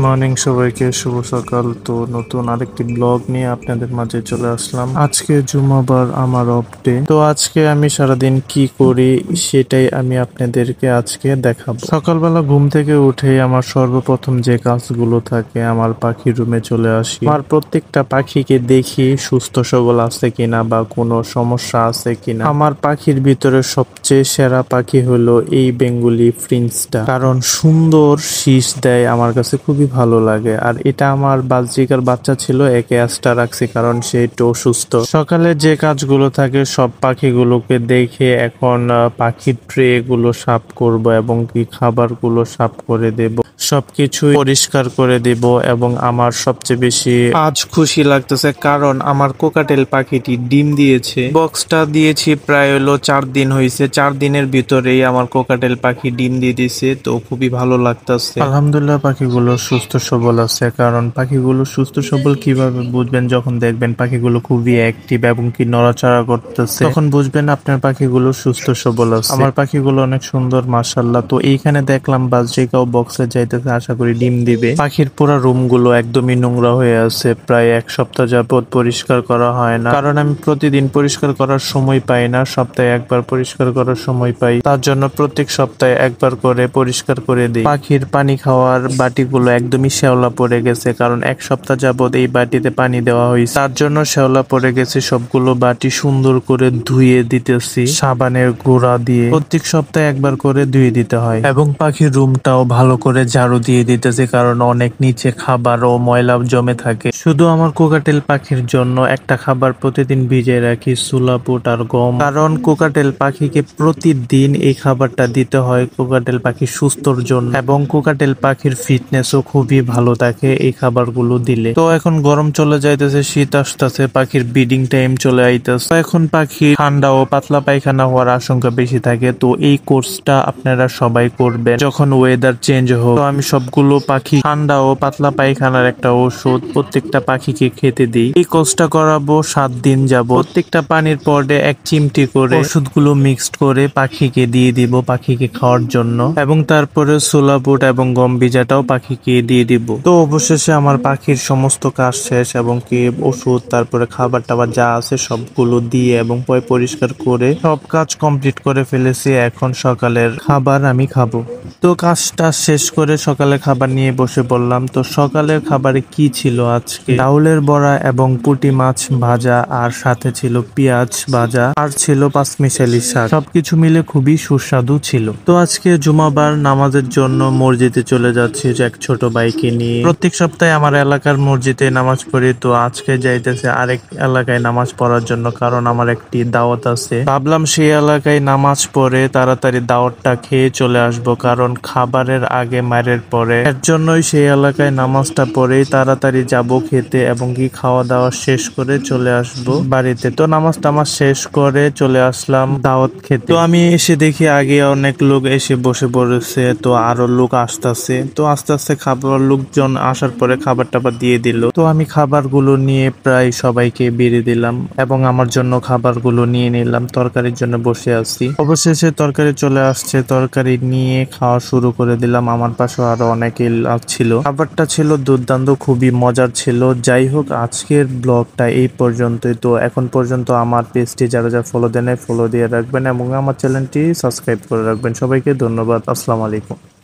Morning সবাইকে, শুভ সকাল। তো নতুন আরেকটি ব্লগ নিয়ে আপনাদের মাঝে চলে আসলাম। আজকে জুমাবার, আমার অফ ডে। তো আজকে আমি সারাদিন কি করি সেটাই আমি আপনাদেরকে আজকে দেখাবো। সকালবেলা ঘুম থেকে উঠে আমার সর্বপ্রথম যে কাজগুলো থাকে, আমার পাখির রুমে চলে আসি। আমার প্রত্যেকটা পাখিকে দেখি সুস্থ সবল আছে কিনা বা কোনো সমস্যা আছে কিনা। আমার পাখির ভিতরে সবচেয়ে সেরা পাখি হলো এই বেঙ্গলি ফ্রিন্সটা, কারণ সুন্দর শীষ দেয়, আমার কাছে খুবই ভালো লাগে। আর এটা আমার বাজরিকার বাচ্চা ছিল, একে এক্সট্রা রাখছি কারণ সে একটু অসুস্থ। সকালে যে কাজগুলো থাকে সব পাখিগুলোকে দেখে এখন পাখির ট্রে গুলো সাফ করব এবং কি খাবারগুলো সাফ করে দেব, সবকিছুই পরিষ্কার করে দেব। এবং আমার সবচেয়ে বেশি আজ খুশি লাগতেছে কারণ আমার কোকাটেল পাখিটি ডিম দিয়েছে। বক্সটা দিয়েছি প্রায় হলো 4 দিন হয়েছে, 4 দিনের ভিতরেই আমার কোকাটেল পাখি ডিম দিয়ে দিছে। তো খুবই ভালো লাগতেছে, আলহামদুলিল্লাহ। পাখিগুলো সুস্থ সবল আছে, কারণ পাখিগুলো সুস্থ সবল কিভাবে বুঝবেন? যখন দেখবেন পাখিগুলো খুবই অ্যাক্টিভ এবং কি নড়াচড়া করতেছে, তখন বুঝবেন আপনার পাখিগুলো সুস্থ সবল আছে। আমার পাখিগুলো অনেক সুন্দর, মাশাআল্লাহ। তো এইখানে দেখলাম বাজরিকাও বক্সে যাইতেছে, আশা করি ডিম দিবে। পাখির পুরো রুমগুলো একদমই নোংরা হয়ে আছে, প্রায় 1 সপ্তাহ যাবত পরিষ্কার করা হয় না, কারণ আমি প্রতিদিন পরিষ্কার করার সময় পাই না, সপ্তাহে একবার পরিষ্কার করার সময় পাই। তার জন্য প্রত্যেক সপ্তাহে একবার করে পরিষ্কার করে দিই। পাখির পানি খাওয়ার বাটিগুলো একদমই শ্যাওলা পড়ে গেছে, কারণ 1 সপ্তাহ যাবত এই বাটিতে পানি দেওয়া হয়েছে, তার জন্য শ্যাওলা পড়ে গেছে। সবগুলো বাটি সুন্দর করে ধুয়ে দিতেছি সাবানের গুঁড়া দিয়ে। প্রত্যেক সপ্তাহে একবার করে ধুয়ে দিতে হয় এবং পাখির রুমটাও ভালো করে ঝাড়ু দিয়ে দিতেছে, কারণ অনেক নিচে খাবার ও ময়লা জমে থাকে। শুধু আমার কোকাটেল পাখির জন্য একটা খাবার প্রতিদিন ভিজিয়ে রাখি, সুলাপুট আর গম, কারণ কোকাটেল পাখিকে প্রতিদিন এই খাবারটা দিতে হয় কোকাটেল পাখি সুস্থর জন্য, এবং কোকাটেল পাখির ফিটনেসও খুবই ভালো থাকে এই খাবারগুলো দিলে। তো এখন গরম চলে যাইতেছে, শীত আসতেছে, পাখির ব্রিডিং টাইম চলে আইতেছে। এখন পাখি ঠান্ডা ও পাতলা পায়খানা হওয়ার আশঙ্কা বেশি থাকে। তো এই কোর্সটা আপনারা সবাই করবেন যখন ওয়েদার চেঞ্জ হোক। তো আমি সবগুলো পাখি ঠান্ডা ও পাতলা পায়খানার একটা ওষুধ প্রত্যেকটা পাখিকে খেতে দিই। এই কোর্সটা করাবো 7 দিন যাব। প্রত্যেকটা পানির পরে 1 চিমটি করে ওষুধগুলো মিক্সড করে পাখিকে দিয়ে দিব, পাখিকে খাওয়ার জন্য। এবং তারপরে সোলাপুট এবং গম ভিজাটাও পাখিকে দিয়ে দিব। তো অবশেষে আমার পাখির সমস্ত কাজ শেষ, এবং কি ওষুধ তারপরে খাবার টাবার যা আছে সবগুলো দিয়ে এবং পরিষ্কার করে সব কাজ কমপ্লিট করে ফেলেছি। এখন সকালের খাবার আমি খাবো। তো কাজটা শেষ করে সকালে খাবার নিয়ে বসে পড়লাম। তো সকালের খাবারে কি ছিল আজকে? ডাউলের বড়া এবং পুঁটি মাছ ভাজা, আর সাথে ছিল পেঁয়াজ ভাজা, আর ছিল পাঁচমিশালি শাক। সবকিছু মিলে খুবই সুস্বাদু ছিল। তো আজকে জুমাবার, নামাজের জন্য মসজিদে চলে যাচ্ছি এক ছোট ভাইকে নিয়ে। প্রত্যেক সপ্তাহে আমার এলাকার মসজিদে নামাজ পড়ি, তো আজকে যাইতেছে আরেক এলাকায় নামাজ পড়ার জন্য, কারণ আমার একটি দাওয়াত আছে। ভাবলাম সেই এলাকায় নামাজ পড়ে তাড়াতাড়ি দাওয়াতটা খেয়ে চলে আসব, কারণ খাবারের আগে মায়ের পরে। এর জন্যই সেই এলাকায় নামাজটা পড়েই তাড়াতাড়ি যাব খেতে, এবং কি খাওয়া দাওয়া শেষ করে চলে আসব বাড়িতে। তো নামাজ টামাজ শেষ করে চলে আসলাম দাওয়াত খেতে। তো আমি এসে দেখি আগে অনেক লোক এসে বসে পড়েছে, তো আরো লোক আসতেছে। তো আস্তে আস্তে খাবার লোকজন আসার পরে খাবার টাবার দিয়ে দিল। তো আমি খাবারগুলো নিয়ে প্রায় সবাইকে বেড়ে দিলাম, এবং আমার জন্য খাবারগুলো নিয়ে নিলাম। তরকারির জন্য বসে আছি। অবশেষে তরকারি চলে আসছে, তরকারি নিয়ে খাওয়া শুরু করে দিলাম। আমার পাশে আরো অনেকে ছিল। খাবারটা ছিল দুর্দান্ত, খুবই মজার ছিল। যাই হোক, আজকের ব্লগটা এই পর্যন্তই। তো এখন পর্যন্ত আমার পেজটি যারা যারা ফলো দেন, ফলো দিয়ে রাখবেন এবং আমার চ্যানেলটি সাবস্ক্রাইব করে রাখবেন। সবাইকে ধন্যবাদ। আসসালামু আলাইকুম।